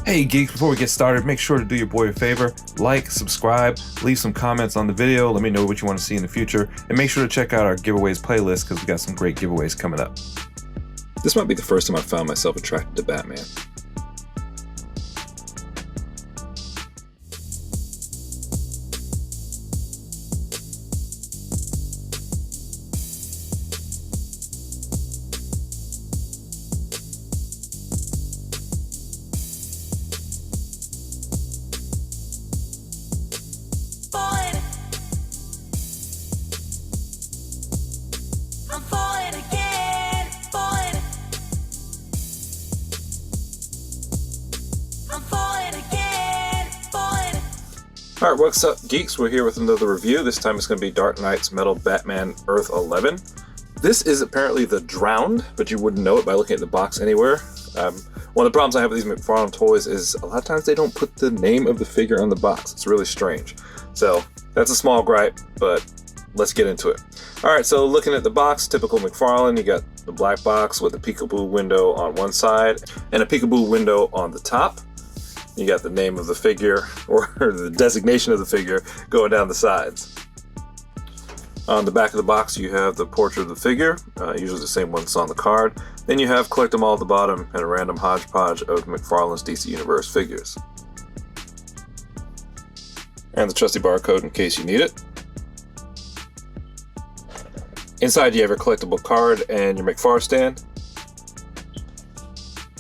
Hey geeks, before we get started, make sure to do your boy a favor, like, subscribe, leave some comments on the video, let me know what you want to see in the future, and make sure to check out our giveaways playlist because we got some great giveaways coming up. This might be the first time I found myself attracted to Batman. Alright, what's up geeks? We're here with another review. This time it's going to be Dark Knight's Metal Batman Earth 11. This is apparently the Drowned, but you wouldn't know it by looking at the box anywhere. One of the problems I have with these McFarlane toys is a lot of times they don't put the name of the figure on the box. It's really strange. So that's a small gripe, but let's get into it. Alright, so looking at the box, typical McFarlane, you got the black box with a peekaboo window on one side and a peekaboo window on the top. You got the name of the figure, or the designation of the figure, going down the sides. On the back of the box you have the portrait of the figure, usually the same one that's on the card. Then you have Collect 'em all at the bottom and a random hodgepodge of McFarlane's DC Universe figures. And the trusty barcode in case you need it. Inside you have your collectible card and your McFar stand.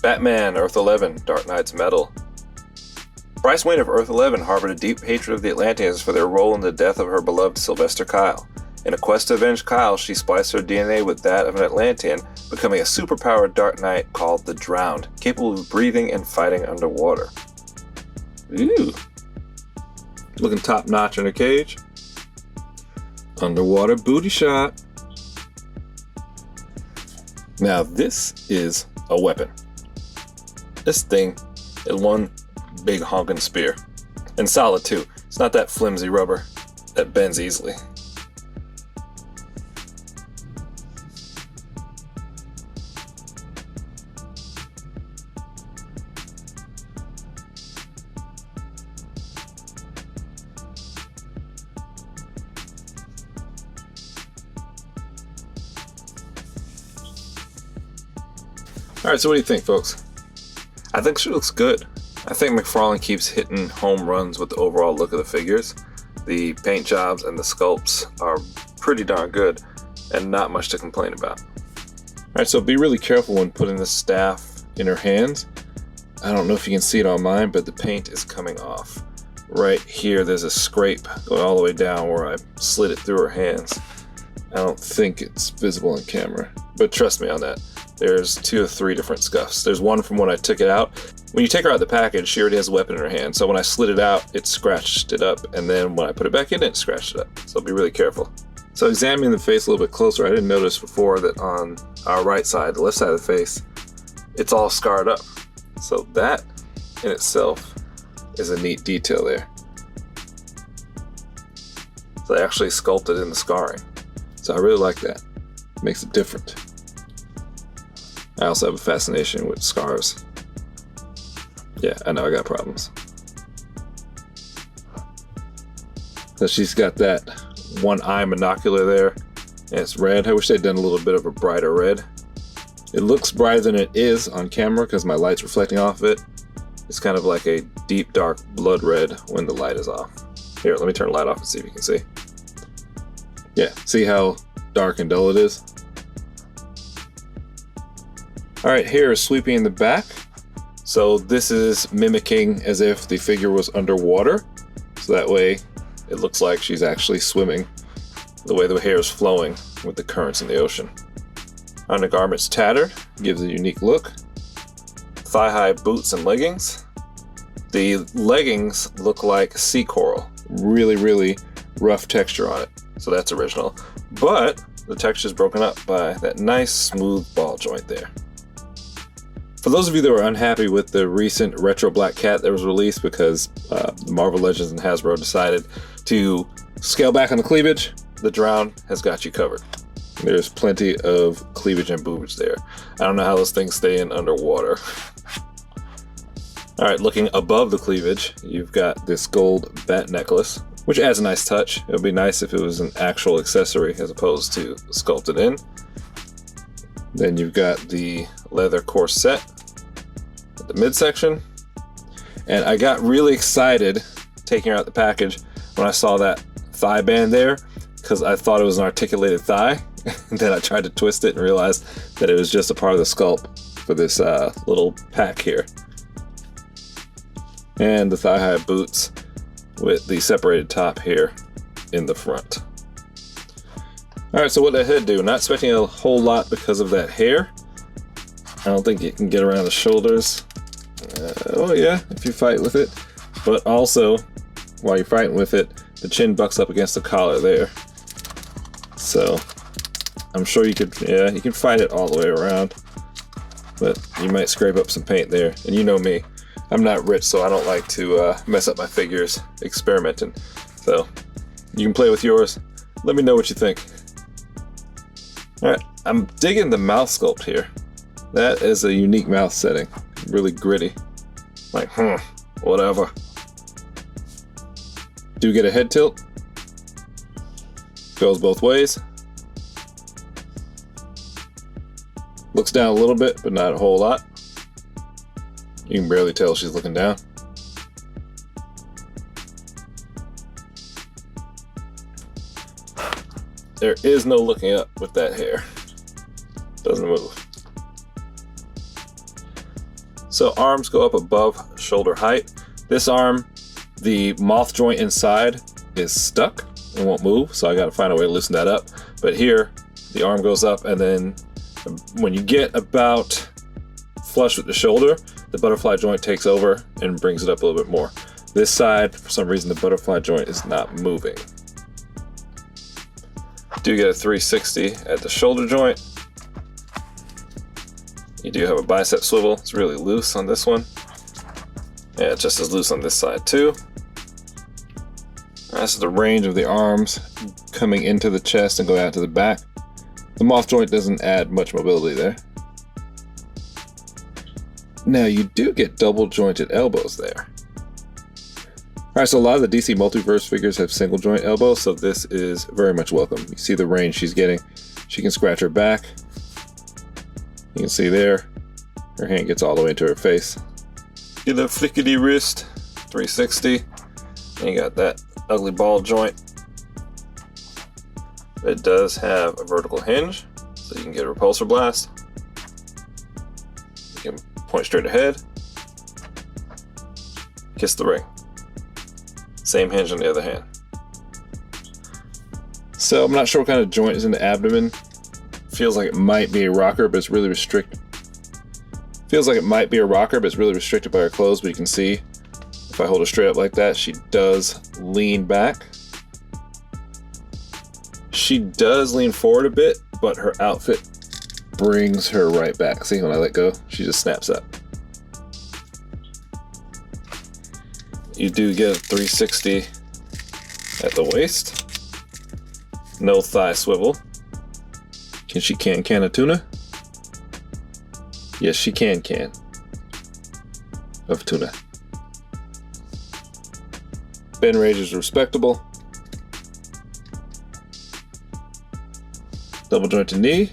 Batman Earth 11, Dark Knight's Metal. Bryce Wayne of Earth 11 harbored a deep hatred of the Atlanteans for their role in the death of her beloved Sylvester Kyle. In a quest to avenge Kyle, she spliced her DNA with that of an Atlantean, becoming a superpowered Dark Knight called the Drowned, capable of breathing and fighting underwater. Ooh. Looking top notch in a cage. Underwater booty shot. Now this is a weapon. This thing is one big honking spear. And solid too. It's not that flimsy rubber that bends easily. Alright, so what do you think, folks? I think she looks good. I think McFarlane keeps hitting home runs with the overall look of the figures. The paint jobs and the sculpts are pretty darn good and not much to complain about. Alright, so be really careful when putting the staff in her hands. I don't know if you can see it on mine, but the paint is coming off. Right here there's a scrape going all the way down where I slid it through her hands. I don't think it's visible on camera, but trust me on that. There's 2 or 3 different scuffs. There's one from when I took it out. When you take her out of the package, she already has a weapon in her hand. So when I slid it out, it scratched it up. And then when I put it back in, it scratched it up. So be really careful. So examining the face a little bit closer, I didn't notice before that on our right side, the left side of the face, it's all scarred up. So that in itself is a neat detail there. So they actually sculpted in the scarring. So I really like that. It makes it different. I also have a fascination with scars. Yeah, I know I got problems. So she's got that one eye monocular there, and it's red. I wish they'd done a little bit of a brighter red. It looks brighter than it is on camera because my light's reflecting off of it. It's kind of like a deep dark blood red when the light is off. Here, let me turn the light off and see if you can see. Yeah, see how dark and dull it is? Alright, hair is sweeping in the back. So this is mimicking as if the figure was underwater. So that way it looks like she's actually swimming, the way the hair is flowing with the currents in the ocean. Undergarment's tattered, gives a unique look. Thigh-high boots and leggings. The leggings look like sea coral. Really, really rough texture on it. So that's original. But the texture is broken up by that nice smooth ball joint there. For those of you that were unhappy with the recent retro Black Cat that was released because the Marvel Legends and Hasbro decided to scale back on the cleavage, the Drowned has got you covered. There's plenty of cleavage and boobage there. I don't know how those things stay in underwater. Alright, looking above the cleavage, you've got this gold bat necklace, which adds a nice touch. It would be nice if it was an actual accessory as opposed to sculpted in. Then you've got the leather corset at the midsection. And I got really excited taking her out the package when I saw that thigh band there, because I thought it was an articulated thigh. Then I tried to twist it and realized that it was just a part of the sculpt for this little pack here. And the thigh-high boots with the separated top here in the front. Alright, so what did that head do? Not expecting a whole lot because of that hair. I don't think it can get around the shoulders. Oh yeah, if you fight with it. But also, while you're fighting with it, the chin bucks up against the collar there. So, I'm sure you could, yeah, you can fight it all the way around. But you might scrape up some paint there. And you know me, I'm not rich, so I don't like to mess up my figures experimenting. So, you can play with yours. Let me know what you think. Alright, I'm digging the mouth sculpt here. That is a unique mouth setting. Really gritty. Like, whatever. Do get a head tilt. Goes both ways. Looks down a little bit, but not a whole lot. You can barely tell she's looking down. There is no looking up with that hair. Doesn't move. So arms go up above shoulder height. This arm, the moth joint inside is stuck and won't move, so I gotta find a way to loosen that up. But here, the arm goes up, and then when you get about flush with the shoulder, the butterfly joint takes over and brings it up a little bit more. This side, for some reason, the butterfly joint is not moving. Do get a 360 at the shoulder joint. You do have a bicep swivel. It's really loose on this one. Yeah, it's just as loose on this side too. That's the range of the arms coming into the chest and going out to the back. The moth joint doesn't add much mobility there. Now you do get double jointed elbows there. Alright, so a lot of the DC Multiverse figures have single joint elbows, so this is very much welcome. You see the range she's getting. She can scratch her back. You can see there, her hand gets all the way into her face. Get a flickety wrist, 360. And you got that ugly ball joint. It does have a vertical hinge, so you can get a repulsor blast. You can point straight ahead. Kiss the ring. Same hinge on the other hand. So I'm not sure what kind of joint is in the abdomen. Feels like it might be a rocker, but it's really restricted. Feels like it might be a rocker, but it's really restricted by her clothes. But you can see, if I hold her straight up like that, she does lean back. She does lean forward a bit, but her outfit brings her right back. See, when I let go, she just snaps up. You do get a 360 at the waist. No thigh swivel. Can she can a tuna? Yes, she can of tuna. Bend range is respectable. Double jointed knee.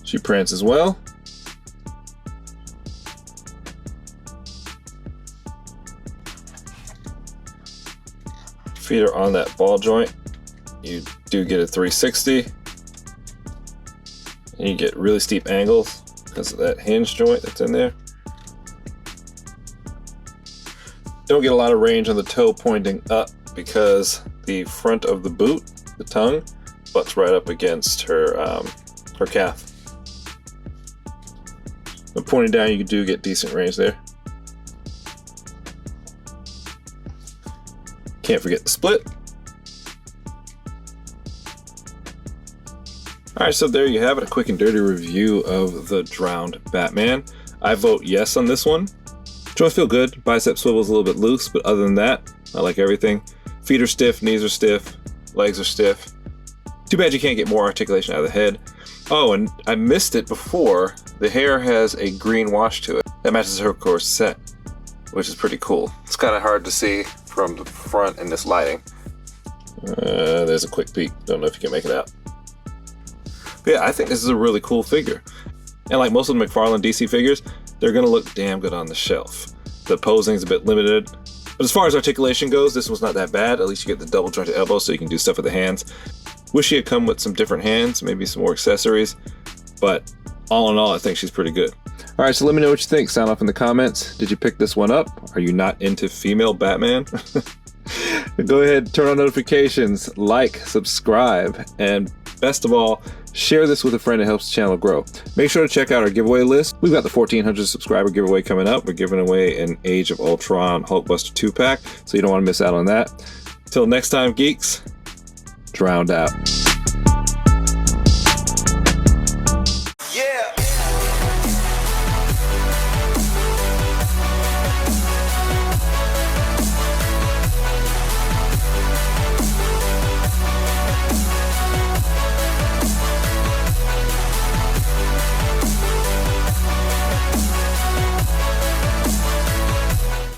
She prances well. Feet are on that ball joint. You do get a 360. And you get really steep angles because of that hinge joint that's in there. Don't get a lot of range on the toe pointing up because the front of the boot, the tongue, butts right up against her her calf. But pointing down, you do get decent range there. Can't forget the split. Alright, so there you have it, a quick and dirty review of the drowned Batman. I vote yes on this one. Joints feel good, bicep swivel's a little bit loose, but other than that, I like everything. Feet are stiff, knees are stiff, legs are stiff. Too bad you can't get more articulation out of the head. Oh, and I missed it before. The hair has a green wash to it. that matches her corset, which is pretty cool. It's kind of hard to see from the front in this lighting. There's a quick peek. Don't know if you can make it out. But yeah, I think this is a really cool figure. And like most of the McFarlane DC figures, they're gonna look damn good on the shelf. The posing is a bit limited, but as far as articulation goes, this one's not that bad. At least you get the double jointed elbow so you can do stuff with the hands. Wish she had come with some different hands, maybe some more accessories, but all in all, I think she's pretty good. All right, so let me know what you think. Sound off in the comments. Did you pick this one up? Are you not into female Batman? Go ahead, turn on notifications, like, subscribe, and best of all, share this with a friend. It helps the channel grow. Make sure to check out our giveaway list. We've got the 1,400 subscriber giveaway coming up. We're giving away an Age of Ultron Hulkbuster 2-pack, so you don't want to miss out on that. Till next time, geeks, drowned out.